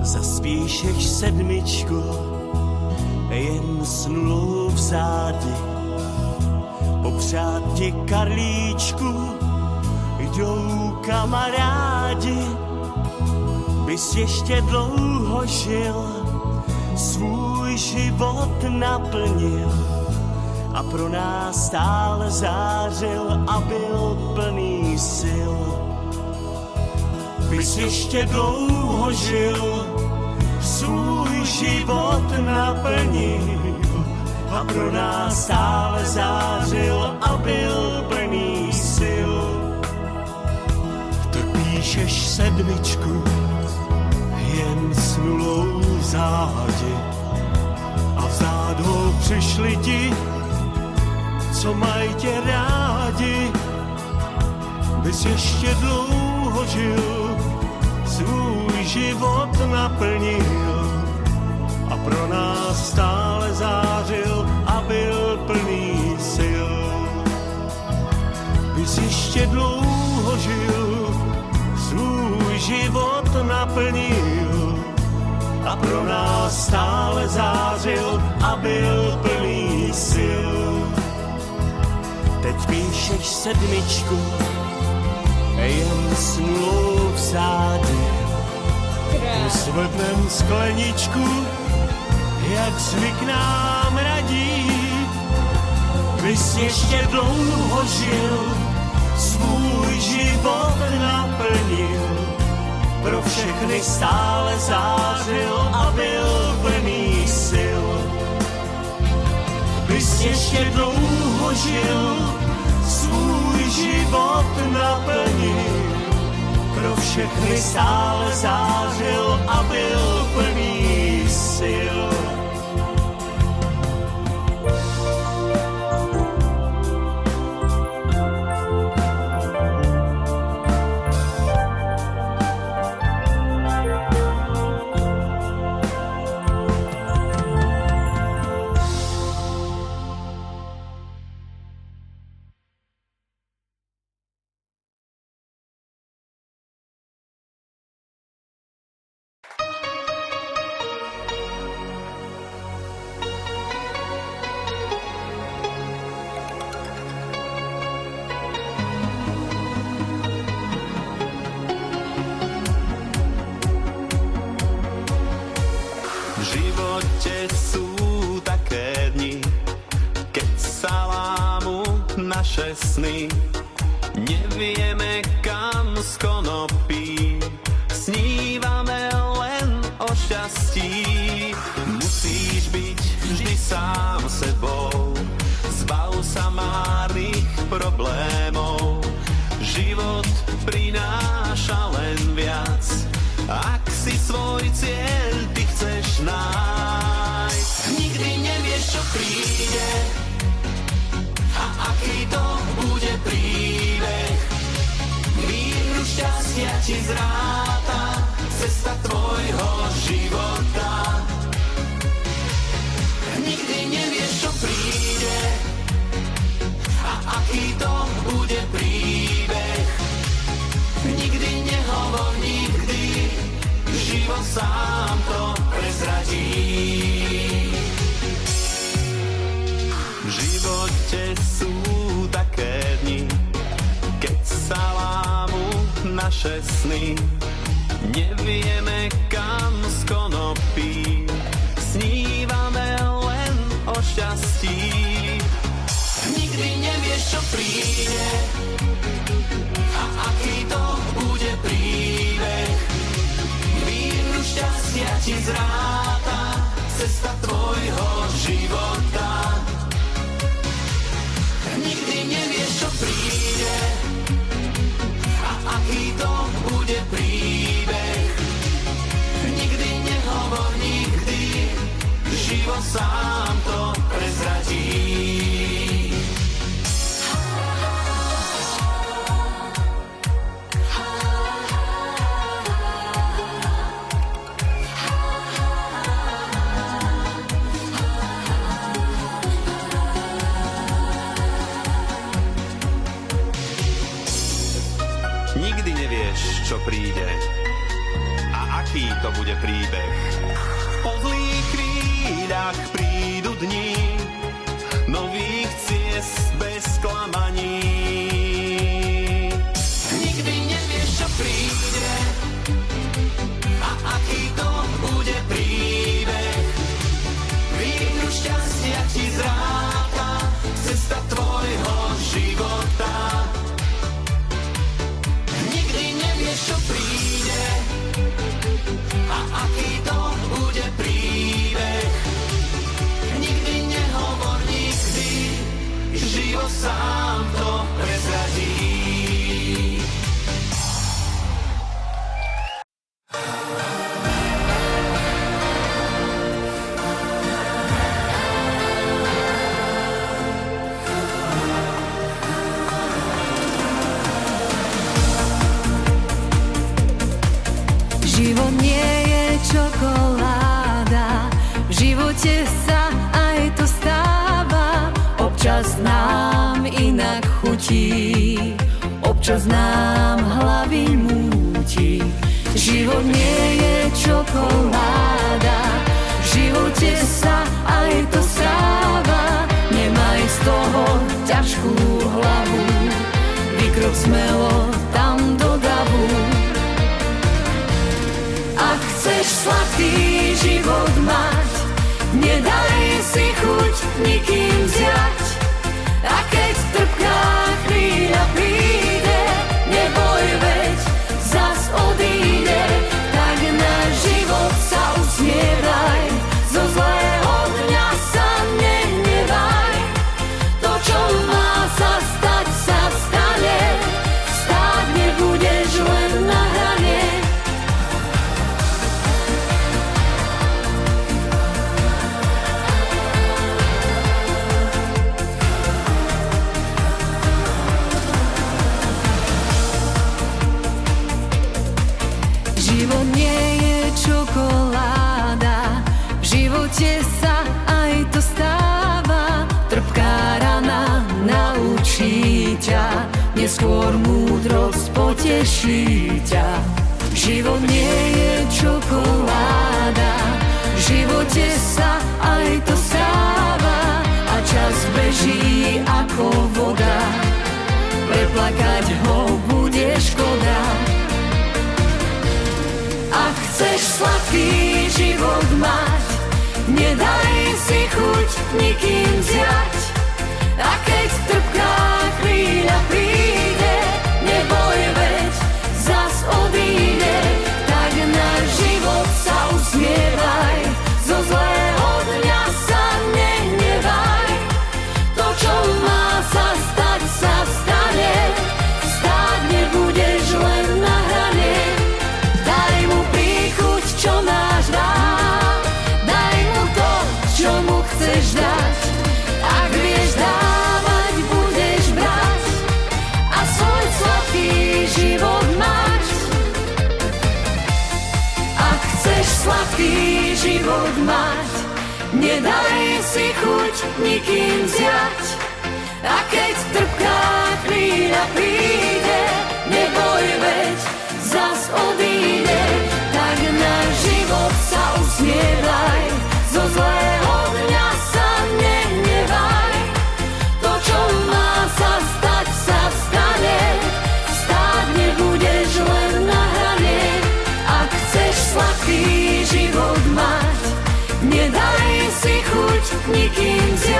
Zaspíšeš sedmičku, jen snulou v zádi. Popřát ti Karlíčku, jdou kamarádi. Bys ještě dlouho žil, svůj život naplnil a pro nás stále zářil a byl plný sil. Bys ještě dlouho žil, svůj život naplnil a pro nás stále zářil a byl plný sil. Tak píšeš sedmičku, jen snulou v zádi a vzát ho přišli ti, co mají tě rádi. Bys ještě dlouho žil, svůj život naplnil a pro nás stále zářil a byl plný sil. Bys ještě dlouho žil, svůj život naplnil a pro nás stále zářil a byl plný sil. Teď píšeš sedmičku, jen snulou v zádi. Zvednem skleničku, jak zvyk nám radí. Bys ještě dlouho žil, svůj život naplnil, pro všechny stále zářil a byl plný sil. Bys ještě dlouho žil, svůj život naplnil, pro všechny stále zářil a byl plný sil. Sny. Nevieme kam z konopí, snívame len o šťastí. Musíš byť vždy sám sebou, zbav sa márnych problémov. Život prináša len viac, ak si svoj cieľ ty chceš nájsť. Nikdy nevieš, čo príde a aký to bude príbeh. Míru šťastia ti zráta cesta tvojho života. Nikdy nevieš, čo príde a aký to bude príbeh. Nikdy nehovor nikdy, život sám to prezradí. V živote sú také dni, keď sa lámu naše sny. Nevieme kam z konopí, snívame len o šťastí. Nikdy nevieš, čo príde a aký to bude príbeh. Míru šťastia ti zráta cesta tvojho života. Nikdy nevieš, čo príde a aký to bude príbeh. Nikdy nehovor nikdy, život sám to prezradí. to bude príbeh. Po zlých chvíľach prídu dni nových ciest bez klamaní. Nikdy nevieš, čo príde a aký to bude príbeh. Víru šťastia ti zráta cesta tvojho života. Nikdy nevieš, čo príde a aký to bude príbeh. Nikdy nehovor nikdy, život sám to prezradí. Život nie je čokoláda, v živote sa aj to stáva. Občas nám inak chutí, občas nám hlavy múti. Život nie je čokoláda, v živote sa aj to stáva. Nemaj z toho ťažkú hlavu, vykroč smelo tam do davu. Ak chceš sladký život mať, nedaj si chuť nikým vziať. A keď trpká chvíľa príde, neboj, veď zas odíde. Tak na život sa usmievaj, zo zlého dňa sa nehnevaj. To, čo má sa stať, sa stane, stáť nebudeš len na hrane. Život nie je čokoláda, v živote sa aj to stáva. Trpká rana naučí ťa, neskôr múdrosť poteší ťa. Život nie je čokoláda, v živote sa aj to stáva. A čas beží ako voda, preplakať ho bude škoda. Ak chceš sladký život mať, nedaj si chuť nikým vziať. A keď trpká chvíľa príde, neboj, veď zas odíde. Tak na život sa usmievaj, zo zlého dňa sa nehnevaj. To, čo má sa stať, sa stane, stáť nebudeš len na hrane. Daj mu príchuť, čo máš rád, daj mu to, čo mu chceš dať. Ak vieš dávať, budeš brať a svoj sladký život mať. Ak chceš sladký život mať, nedaj si chuť nikým vziať. A keď trpká chvíľa príde, neboj, veď zas odíde. Tak na život sa usmievaj, zo zlého dňa sa nehnevaj. To, čo má sa stať, sa stane, stáť nebudeš len na hrane. Ak chceš sladký život mať, nedaj si chuť nikým vziať.